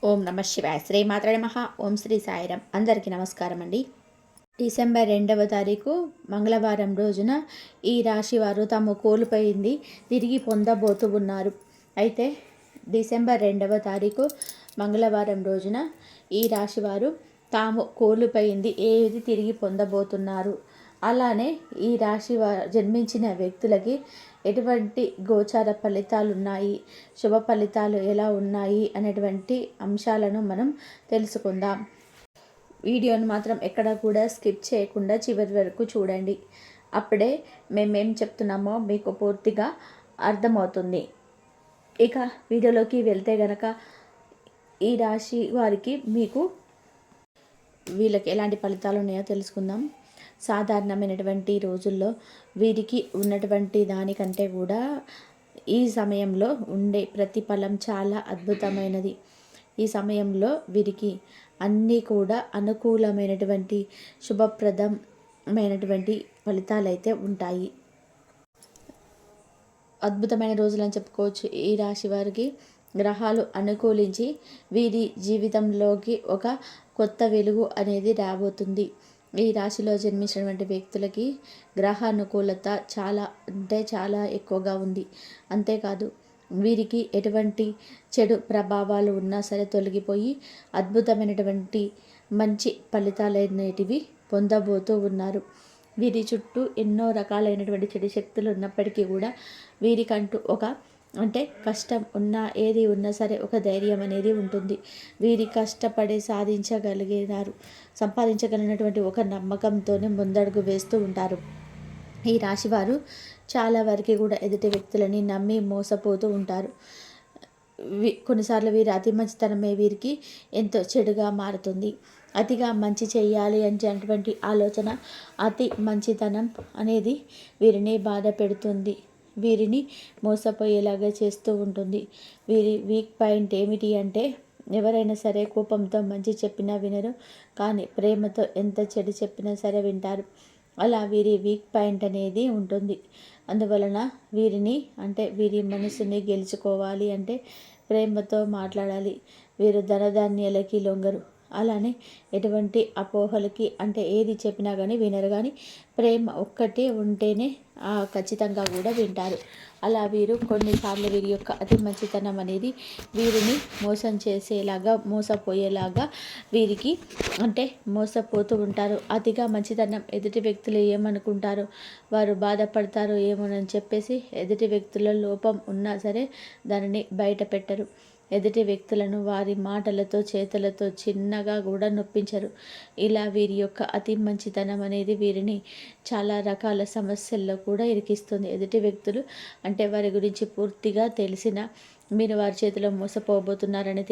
ఓం నమ శివాయ. శ్రీమాత్రే నమః. ఓం శ్రీ సాయిరాం. అందరికీ నమస్కారం అండి. డిసెంబర్ 2వ తారీఖు మంగళవారం రోజున ఈ రాశి వారు తాము కోల్పోయింది తిరిగి పొందబోతూ ఉన్నారు. అయితే డిసెంబర్ 2వ తారీఖు మంగళవారం రోజున ఈ రాశివారు తాము కోల్పోయింది ఏది తిరిగి పొందబోతున్నారు. అలానే ఈ రాశి జన్మించిన వ్యక్తులకి ఎటువంటి గోచార ఫలితాలు ఉన్నాయి, శుభ ఫలితాలు ఎలా ఉన్నాయి అనేటువంటి అంశాలను మనం తెలుసుకుందాం. వీడియోను మాత్రం ఎక్కడ కూడా స్కిప్ చేయకుండా చివరి వరకు చూడండి. అప్పుడే మేమేం చెప్తున్నామో మీకు పూర్తిగా అర్థమవుతుంది. ఇక వీడియోలోకి వెళ్తే గనక ఈ రాశి వారికి వీళ్ళకి ఎలాంటి ఫలితాలు ఉన్నాయో తెలుసుకుందాం. సాధారణమైనటువంటి రోజుల్లో వీరికి ఉన్నటువంటి దానికంటే కూడా ఈ సమయంలో ఉండే ప్రతిఫలం చాలా అద్భుతమైనది. ఈ సమయంలో వీరికి అన్నీ కూడా అనుకూలమైనటువంటి శుభప్రదమైనటువంటి ఫలితాలు అయితే ఉంటాయి. అద్భుతమైన రోజులని చెప్పుకోవచ్చు. ఈ రాశి వారికి గ్రహాలు అనుకూలించి వీరి జీవితంలోకి ఒక కొత్త వెలుగు అనేది రాబోతుంది. ఈ రాశిలో జన్మించినటువంటి వ్యక్తులకి గ్రహ అనుకూలత చాలా ఎక్కువగా ఉంది. అంతేకాదు వీరికి ఎటువంటి చెడు ప్రభావాలు ఉన్నా సరే తొలగిపోయి అద్భుతమైనటువంటి మంచి ఫలితాలు అనేటివి పొందబోతూ ఉన్నారు. వీరి చుట్టూ ఎన్నో రకాలైనటువంటి చెడు శక్తులు ఉన్నప్పటికీ కూడా వీరికంటూ కష్టం ఉన్నా ఏది ఉన్నా సరే ఒక ధైర్యం అనేది ఉంటుంది. వీరి కష్టపడి సంపాదించగలిగినటువంటి ఒక నమ్మకంతోనే ముందడుగు వేస్తూ ఉంటారు. ఈ రాశివారు చాలా వరకు కూడా ఎదుటి వ్యక్తులని నమ్మి మోసపోతూ ఉంటారు. కొన్నిసార్లు వీరి అతి మంచితనమే వీరికి ఎంతో చెడుగా మారుతుంది. అతిగా మంచి చేయాలి అనేటువంటి ఆలోచన, అతి మంచితనం అనేది వీరిని బాధ పెడుతుంది, వీరిని మోసపోయేలాగా చేస్తూ ఉంటుంది. వీరి వీక్ పాయింట్ ఏమిటి అంటే ఎవరైనా సరే కోపంతో మంచి చెప్పినా వినరు, కానీ ప్రేమతో ఎంత చెడు చెప్పినా సరే వింటారు. అలా వీరి వీక్ పాయింట్ అనేది ఉంటుంది. అందువలన వీరి మనసుని గెలుచుకోవాలి అంటే ప్రేమతో మాట్లాడాలి. వీరు ధనధాన్యాలకి లొంగరు. అలానే ఎటువంటి అపోహలకి ఏది చెప్పినా కానీ వినరు. కానీ ప్రేమ ఒక్కటే ఉంటేనే ఖచ్చితంగా కూడా వింటారు. అలా వీరు కొన్నిసార్లు వీరి యొక్క అతి మంచితనం అనేది వీరిని మోసం చేసేలాగా, మోసపోయేలాగా వీరికి మోసపోతూ ఉంటారు. అతిగా మంచితనం ఎదుటి వ్యక్తులు ఏమనుకుంటారో, వారు బాధపడతారో ఏమోనని చెప్పేసి ఎదుటి వ్యక్తుల లోపం ఉన్నా సరే దానిని బయట పెట్టరు. ఎదుటి వ్యక్తులను వారి మాటలతో చేతలతో చిన్నగా కూడా నొప్పించరు. ఇలా వీరి యొక్క అతి మంచితనం అనేది వీరిని చాలా రకాల సమస్యల్లో కూడా ఇరికిస్తుంది. ఎదుటి వ్యక్తులు వారి గురించి పూర్తిగా తెలిసిన, మీరు వారి చేతిలో మోసపోతున్నారని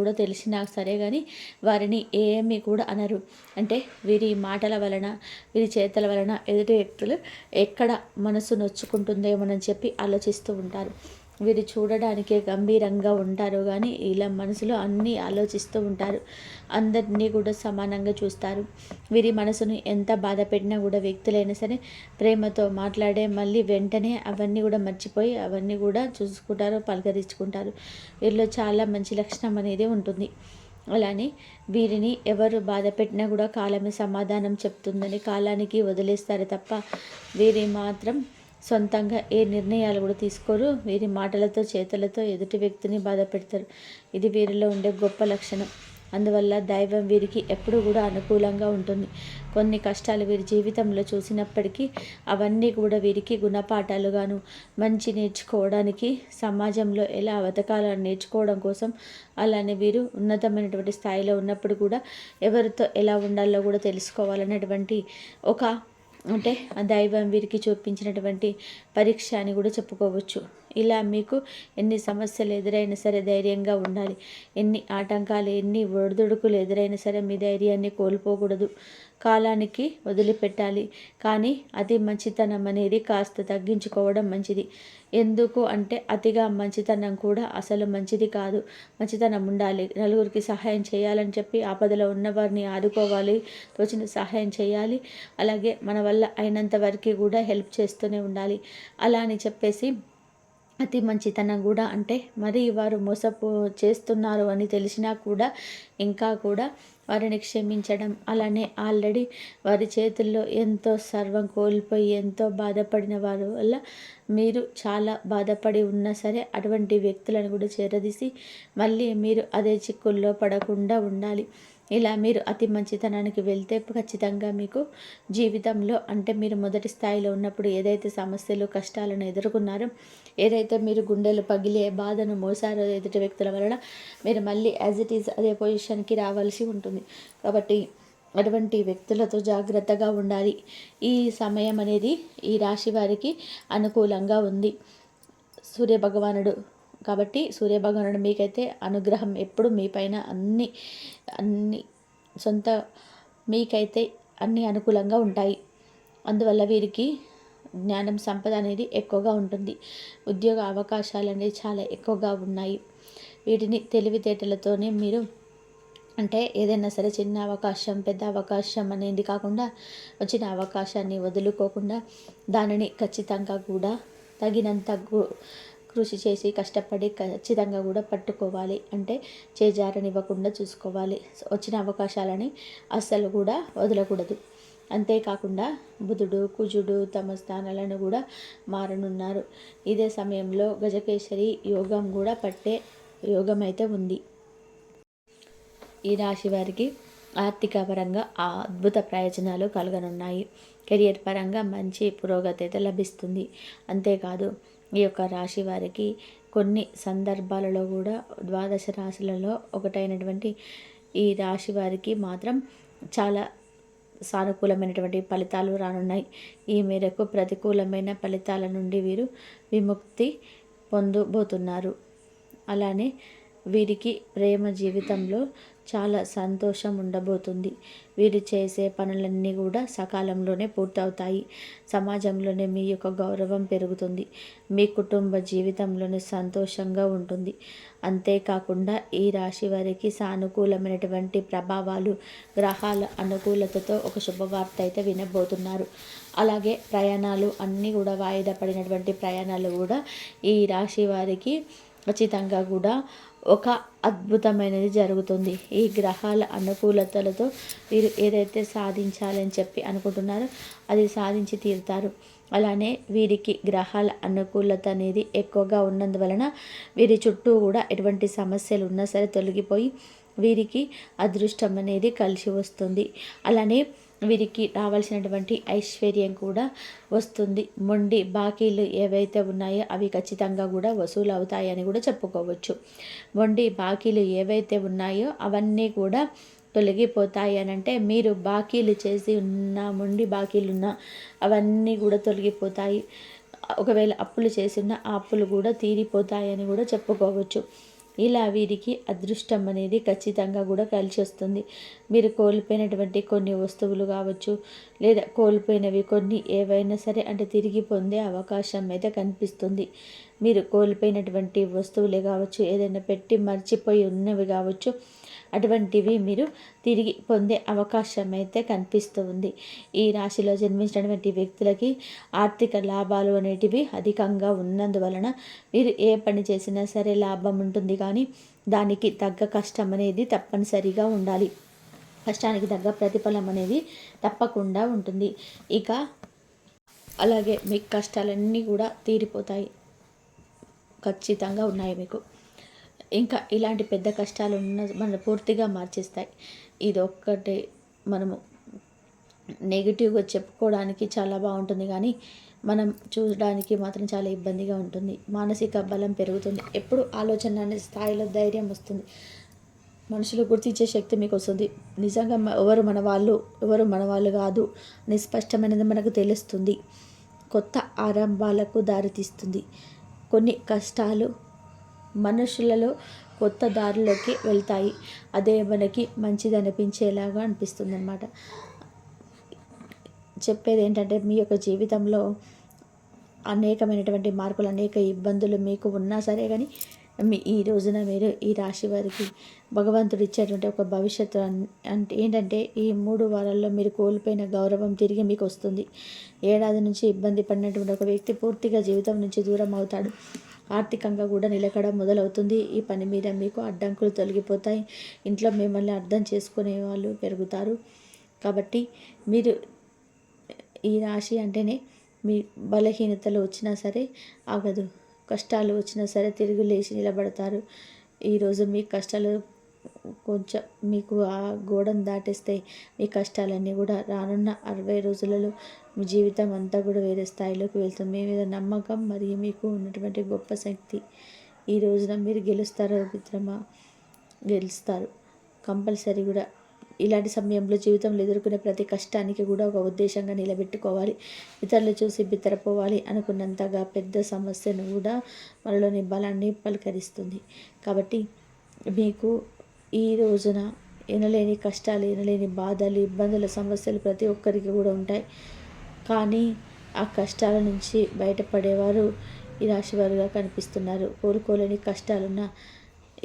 కూడా తెలిసినా సరే కానీ వారిని ఏమీ కూడా అనరు. వీరి మాటల వలన, వీరి చేతల వలన ఎదుటి వ్యక్తులు ఎక్కడ మనసు నొచ్చుకుంటుందేమోనని చెప్పి ఆలోచిస్తూ ఉంటారు. వీరు చూడడానికే గంభీరంగా ఉంటారు, కానీ ఇలా మనసులో అన్నీ ఆలోచిస్తూ ఉంటారు. అందరినీ కూడా సమానంగా చూస్తారు. వీరి మనసును ఎంత బాధ పెట్టినా కూడా వ్యక్తులైనా సరే ప్రేమతో మాట్లాడే మళ్ళీ వెంటనే అవన్నీ కూడా మర్చిపోయి అవన్నీ కూడా చూసుకుంటారు, పలకరించుకుంటారు. వీరిలో చాలా మంచి లక్షణం అనేది ఉంటుంది. అలానే వీరిని ఎవరు బాధ పెట్టినా కూడా కాలమే సమాధానం చెప్తుందని కాలానికి వదిలేస్తారు తప్ప వీరి మాత్రం సొంతంగా ఏ నిర్ణయాలు కూడా తీసుకోరు. వీరి మాటలతో చేతలతో ఎదుటి వ్యక్తిని బాధ పెడతారు. ఇది వీరిలో ఉండే గొప్ప లక్షణం. అందువల్ల దైవం వీరికి ఎప్పుడు కూడా అనుకూలంగా ఉంటుంది. కొన్ని కష్టాలు వీరి జీవితంలో చూసినప్పటికీ అవన్నీ కూడా వీరికి గుణపాఠాలుగాను, మంచి నేర్చుకోవడానికి, సమాజంలో ఎలా బతకాలని నేర్చుకోవడం కోసం, అలానే వీరు ఉన్నతమైనటువంటి స్థాయిలో ఉన్నప్పుడు కూడా ఎవరితో ఎలా ఉండాలో కూడా తెలుసుకోవాలనేటువంటి ఆ దైవం వీరికి చూపించినటువంటి పరీక్ష అని కూడా చెప్పుకోవచ్చు. ఇలా మీకు ఎన్ని సమస్యలు ఎదురైనా సరే ధైర్యంగా ఉండాలి. ఎన్ని ఆటంకాలు, ఎన్ని ఒడిదుడుకులు ఎదురైనా సరే మీ ధైర్యాన్ని కోల్పోకూడదు. కాలానికి వదిలిపెట్టాలి. కానీ అతి మంచితనం అనేది కాస్త తగ్గించుకోవడం మంచిది. ఎందుకు అతిగా మంచితనం కూడా అసలు మంచిది కాదు. మంచితనం ఉండాలి. నలుగురికి సహాయం చేయాలని చెప్పి ఆపదలో ఉన్నవారిని ఆదుకోవాలి, తోచిన సహాయం చేయాలి. అలాగే మన వల్ల అయినంత వరకు కూడా హెల్ప్ చేస్తూనే ఉండాలి. అలా అని చెప్పేసి అతి మంచితనం కూడా అంటే మరి వారు చేస్తున్నారు అని తెలిసినా కూడా ఇంకా కూడా వారిని క్షమించడం, అలానే ఆల్రెడీ వారి చేతుల్లో ఎంతో సర్వం కోల్పోయి ఎంతో బాధపడిన వారి వల్ల మీరు చాలా బాధపడి ఉన్నా సరే అటువంటి వ్యక్తులను కూడా చేరదీసి మళ్ళీ మీరు అదే చిక్కుల్లో పడకుండా ఉండాలి. ఇలా మీరు అతి మంచితనానికి వెళ్తే ఖచ్చితంగా మీకు జీవితంలో అంటే మీరు మొదటి స్థాయిలో ఉన్నప్పుడు ఏదైతే సమస్యలు కష్టాలను ఎదుర్కొన్నారో, ఏదైతే మీరు గుండెలు పగిలే బాధను మోసారో ఎదుటి వ్యక్తుల వలన, మీరు మళ్ళీ యాజ్ ఇట్ ఈజ్ అదే పొజిషన్కి రావాల్సి ఉంటుంది. కాబట్టి అటువంటి వ్యక్తులతో జాగ్రత్తగా ఉండాలి. ఈ సమయం అనేది ఈ రాశి వారికి అనుకూలంగా ఉంది. సూర్యభగవానుడు కాబట్టి సూర్యభగవానుడు మీకైతే అనుగ్రహం ఎప్పుడు మీ పైన అన్ని అన్ని సొంత మీకైతే అన్ని అనుకూలంగా ఉంటాయి. అందువల్ల వీరికి జ్ఞానం సంపద అనేది ఎక్కువగా ఉంటుంది. ఉద్యోగ అవకాశాలు అనేవి చాలా ఎక్కువగా ఉన్నాయి. వీటిని తెలివితేటలతోనే మీరు అంటే ఏదైనా సరే చిన్న అవకాశం పెద్ద అవకాశం అనేది కాకుండా వచ్చిన అవకాశాన్ని వదులుకోకుండా దానిని ఖచ్చితంగా కూడా తగినంత కృషి చేసి కష్టపడి ఖచ్చితంగా కూడా పట్టుకోవాలి. అంటే చేజారనివ్వకుండా చూసుకోవాలి. వచ్చిన అవకాశాలని అస్సలు కూడా వదలకూడదు. అంతేకాకుండా బుధుడు కుజుడు తమ స్థానాలను కూడా మారనున్నారు. ఇదే సమయంలో గజకేసరి యోగం కూడా పట్టే యోగం అయితే ఉంది. ఈ రాశి వారికి ఆర్థిక పరంగా అద్భుత ప్రయోజనాలు కలగనున్నాయి. కెరియర్ పరంగా మంచి పురోగతి అయితే లభిస్తుంది. అంతేకాదు ఈ యొక్క రాశి వారికి కొన్ని సందర్భాలలో కూడా ద్వాదశ రాశులలో ఒకటైనటువంటి ఈ రాశి వారికి మాత్రం చాలా సానుకూలమైనటువంటి ఫలితాలు రానున్నాయి. ఈ మేరకు ప్రతికూలమైన ఫలితాల నుండి వీరు విముక్తి పొందబోతున్నారు. అలానే వీరికి ప్రేమ జీవితంలో చాలా సంతోషం ఉండబోతుంది. వీరు చేసే పనులన్నీ కూడా సకాలంలోనే పూర్తవుతాయి. సమాజంలోనే మీ యొక్క గౌరవం పెరుగుతుంది. మీ కుటుంబ జీవితంలోనే సంతోషంగా ఉంటుంది. అంతేకాకుండా ఈ రాశి వారికి సానుకూలమైనటువంటి ప్రభావాలు గ్రహాల అనుకూలతతో ఒక శుభవార్త అయితే వినబోతున్నారు. అలాగే ప్రయాణాలు అన్నీ కూడా వాయిదా పడినటువంటి ప్రయాణాలు కూడా ఈ రాశి వారికి ఖచ్చితంగా కూడా ఒక అద్భుతమైనది జరుగుతుంది. ఈ గ్రహాల అనుకూలతలతో వీరు ఏదైతే సాధించాలని చెప్పి అనుకుంటున్నారో అది సాధించి తీరుతారు. అలానే వీరికి గ్రహాల అనుకూలత అనేది ఎక్కువగా ఉన్నందువలన వీరి చుట్టూ కూడా ఎటువంటి సమస్యలు ఉన్నా సరే తొలగిపోయి వీరికి అదృష్టం అనేది కలిసి వస్తుంది. అలానే వీరికి రావాల్సినటువంటి ఐశ్వర్యం కూడా వస్తుంది. మొండి బాకీలు ఏవైతే ఉన్నాయో అవి ఖచ్చితంగా కూడా వసూలు అవుతాయని కూడా చెప్పుకోవచ్చు. మొండి బాకీలు ఏవైతే ఉన్నాయో అవన్నీ కూడా తొలగిపోతాయి అని అంటే మీరు బాకీలు చేసి ఉన్న మొండి బాకీలున్న అవన్నీ కూడా తొలగిపోతాయి. ఒకవేళ అప్పులు చేసిన ఆ అప్పులు కూడా తీరిపోతాయని కూడా చెప్పుకోవచ్చు. ఇలా వీరికి అదృష్టం అనేది ఖచ్చితంగా కూడా కలిసి వస్తుంది. మీరు కోల్పోయినటువంటి కొన్ని వస్తువులు కావచ్చు, లేదా కోల్పోయినవి కొన్ని ఏవైనా సరే అంటే తిరిగి పొందే అవకాశం అయితే కనిపిస్తుంది. మీరు కోల్పోయినటువంటి వస్తువులే కావచ్చు, ఏదైనా పెట్టి మర్చిపోయి ఉన్నవి కావచ్చు, అటువంటివి మీరు తిరిగి పొందే అవకాశం అయితే కనిపిస్తూ ఉంది. ఈ రాశిలో జన్మించినటువంటి వ్యక్తులకి ఆర్థిక లాభాలు అనేటివి అధికంగా ఉన్నందువలన మీరు ఏ పని చేసినా సరే లాభం ఉంటుంది. కానీ దానికి తగ్గ కష్టం అనేది తప్పనిసరిగా ఉండాలి. కష్టానికి తగ్గ ప్రతిఫలం అనేది తప్పకుండా ఉంటుంది. ఇక అలాగే మీ కష్టాలన్నీ కూడా తీరిపోతాయి, ఖచ్చితంగా ఉన్నాయి మీకు. ఇంకా ఇలాంటి పెద్ద కష్టాలు ఉన్న మన పూర్తిగా మార్చేస్తాయి. ఇది ఒక్కటే మనము నెగిటివ్గా చెప్పుకోవడానికి చాలా బాగుంటుంది, కానీ మనం చూడడానికి మాత్రం చాలా ఇబ్బందిగా ఉంటుంది. మానసిక బలం పెరుగుతుంది. ఎప్పుడు ఆలోచన అనే స్థాయిలో ధైర్యం వస్తుంది. మనుషులు గుర్తించే శక్తి మీకు వస్తుంది. నిజంగా ఎవరు మన వాళ్ళు ఎవరు మన వాళ్ళు కాదు నిస్పష్టమైనది మనకు తెలుస్తుంది. కొత్త ఆరంభాలకు దారితీస్తుంది. కొన్ని కష్టాలు మనుషులలో కొత్త దారిలోకి వెళ్తాయి. అదే మనకి మంచిది అనిపించేలాగా అనిపిస్తుంది అన్నమాట. చెప్పేది ఏంటంటే మీ యొక్క జీవితంలో అనేకమైనటువంటి మార్పులు అనేక ఇబ్బందులు మీకు ఉన్నా సరే కానీ ఈ రోజున మీరు ఈ రాశి వారికి భగవంతుడు ఇచ్చేటువంటి ఒక భవిష్యత్తు అంటే ఏంటంటే ఈ 3 వారాల్లో మీరు కోల్పోయిన గౌరవం తిరిగి మీకు వస్తుంది. ఏడాది నుంచి ఇబ్బంది పడినటువంటి ఒక వ్యక్తి పూర్తిగా జీవితం నుంచి దూరం అవుతాడు. ఆర్థికంగా కూడా నిలకడ మొదలవుతుంది. ఈ పని మీద మీకు అడ్డంకులు తొలగిపోతాయి. ఇంట్లో మిమ్మల్ని అర్థం చేసుకునే వాళ్ళు పెరుగుతారు. కాబట్టి మీరు ఈ రాశి అంటేనే మీ బలహీనతలు వచ్చినా సరే ఆగదు, కష్టాలు వచ్చినా సరే తిరిగి లేచి నిలబడతారు. ఈరోజు మీ కష్టాలు కొంచెం మీకు ఆ గోడను దాటేస్తే మీ కష్టాలన్నీ కూడా రానున్న 60 రోజులలో మీ జీవితం అంతా కూడా వేరే స్థాయిలోకి వెళ్తుంది. మీ మీద నమ్మకం మరియు మీకు ఉన్నటువంటి గొప్ప శక్తి ఈ రోజున మీరు గెలుస్తారు మిత్రమా, గెలుస్తారు కంపల్సరీ కూడా. ఇలాంటి సమయంలో జీవితంలో ఎదుర్కొనే ప్రతి కష్టానికి కూడా ఒక ఉద్దేశంగా నిలబెట్టుకోవాలి. ఇతరులు చూసి బిత్తరపోవాలి అనుకున్నంతగా పెద్ద సమస్యను కూడా మనలోని బలాన్ని పలకరిస్తుంది. కాబట్టి మీకు ఈ రోజున ఎనలేని కష్టాలు, ఎనలేని బాధలు, ఇబ్బందుల, సమస్యలు ప్రతి ఒక్కరికి కూడా ఉంటాయి. కానీ ఆ కష్టాల నుంచి బయటపడేవారు ఈ రాశి వారుగా కనిపిస్తున్నారు. కోలుకోలేని కష్టాలున్న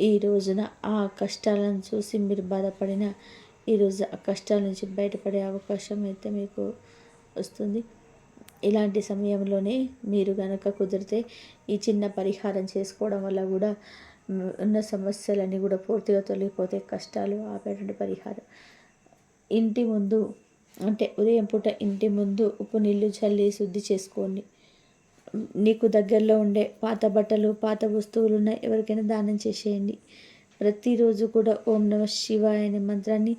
ఈ రోజున ఆ కష్టాలను చూసి మీరు బాధపడిన ఈరోజు ఆ కష్టాల నుంచి బయటపడే అవకాశం అయితే మీకు వస్తుంది. ఇలాంటి సమయంలోనే మీరు కనుక కుదిరితే ఈ చిన్న పరిహారం చేసుకోవడం వల్ల కూడా ఉన్న సమస్యలన్నీ కూడా పూర్తిగా తొలగిపోతే కష్టాలు ఆపేటువంటి పరిహారం. ఇంటి ముందు అంటే ఉదయం పూట ఇంటి ముందు ఉప్పు నీళ్ళు చల్లి శుద్ధి చేసుకోండి. నీకు దగ్గరలో ఉండే పాత బట్టలు, పాత వస్తువులు ఉన్నాయి, ఎవరికైనా దానం చేసేయండి. ప్రతిరోజు కూడా ఓం నమ శివాయ అనే మంత్రాన్ని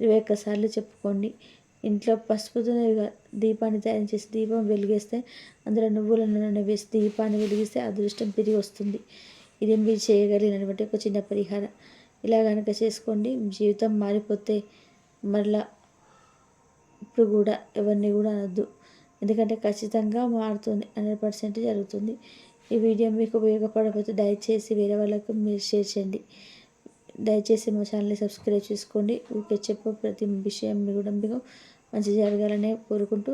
21 సార్లు చెప్పుకోండి. ఇంట్లో పసుపుతో దీపాన్ని తయారు చేసి దీపం వెలిగిస్తే అందులో నువ్వుల నూనె వేసి దీపాన్ని వెలిగిస్తే అదృష్టం తిరిగి వస్తుంది. ఇది మీరు చేయగలిగినటువంటి ఒక చిన్న పరిహారం. ఇలా కనుక చేసుకోండి, జీవితం మారిపోతే మరలా ఇప్పుడు కూడా ఎవరిని కూడా అనొద్దు. ఎందుకంటే ఖచ్చితంగా మారుతుంది, 100% జరుగుతుంది. ఈ వీడియో మీకు ఉపయోగపడకపోతే దయచేసి వేరే వాళ్ళకు మీరు షేర్ చేయండి. దయచేసి మా ఛానల్ని సబ్స్క్రైబ్ చేసుకోండి. ఊరికే చెప్పు ప్రతి విషయం కూడా మీకు మంచి జరగాలనే కోరుకుంటూ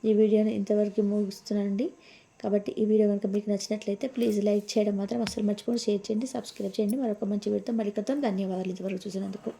ఈ వీడియోని ఇంతవరకు ముగిస్తున్నానండి. కాబట్టి ఈ వీడియో కనుక మీకు నచ్చినట్లయితే ప్లీజ్ లైక్ చేయడం మాత్రం అస్సలు మర్చిపోయి షేర్ చేయండి, సబ్స్క్రైబ్ చేయండి. మరొక మంచి వీడియోతో మళ్ళీ కలుద్దాం. ధన్యవాదాలు ఇంతవరకు చూసినందుకు.